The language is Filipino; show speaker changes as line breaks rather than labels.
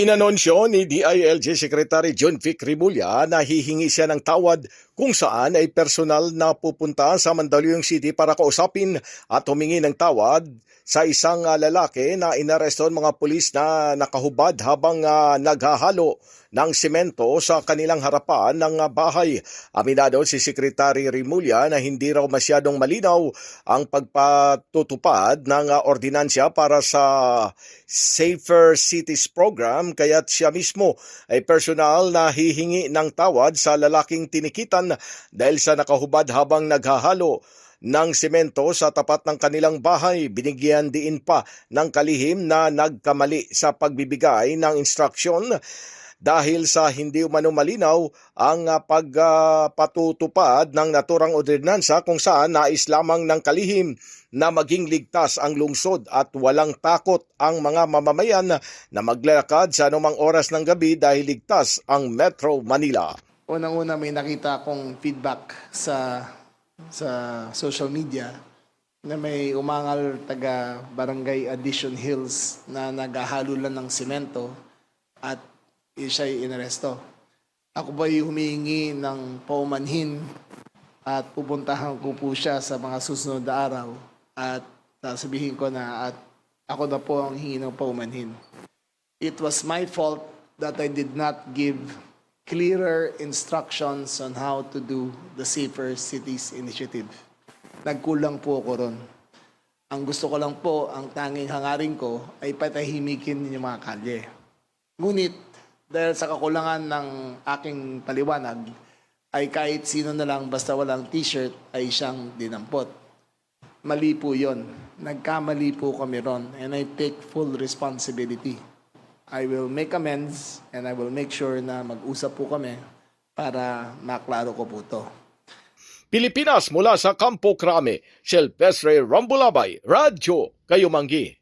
Inanunsyo ni DILG Secretary John Vic Rimulya na hihingi siya ng tawad kung saan ay personal na pupunta sa Mandaluyong City para kausapin at humingi ng tawad sa isang lalaki na inaresto ng mga pulis na nakahubad habang naghahalo ng semento sa kanilang harapan ng bahay. Aminado si Secretary Rimulya na hindi raw masyadong malinaw ang pagpatutupad ng ordinansya para sa Safer Cities Program kaya't siya mismo ay personal na hihingi ng tawad sa lalaking tinikitan dahil sa nakahubad habang naghahalo ng semento sa tapat ng kanilang bahay. Binigyan diin pa ng kalihim na nagkamali sa pagbibigay ng instruksyon dahil sa hindi umano malinaw ang pagpatutupad ng naturang ordinansa kung saan nais lamang ng kalihim na maging ligtas ang lungsod at walang takot ang mga mamamayan na maglalakad sa anumang oras ng gabi dahil ligtas ang Metro Manila.
Unang-una may nakita akong feedback sa social media na may umangal taga Barangay Addition Hills na naghahalo lang ng simento at siya'y inaresto. Ako ba'y humihingi ng paumanhin at pupuntahan ko po siya sa mga susunod na araw at sasabihin ko na at ako na po ang hingi ng paumanhin. It was my fault that I did not give clearer instructions on how to do the Safer Cities Initiative. Nagkulang po ako ron. Ang gusto ko lang po, ang tanging hangarin ko ay patahimikin yung mga kalye. Ngunit, dahil sa kakulangan ng aking paliwanag, ay kahit sino na lang basta walang t-shirt ay siyang dinampot. Mali po yun. Nagkamali po kami ron and I take full responsibility. I will make amends and I will make sure na mag-usap po kami para maklaro ko po to.
Pilipinas mula sa Campo Crame, Silvestre Rambulabay, Radyo Kayumanggi.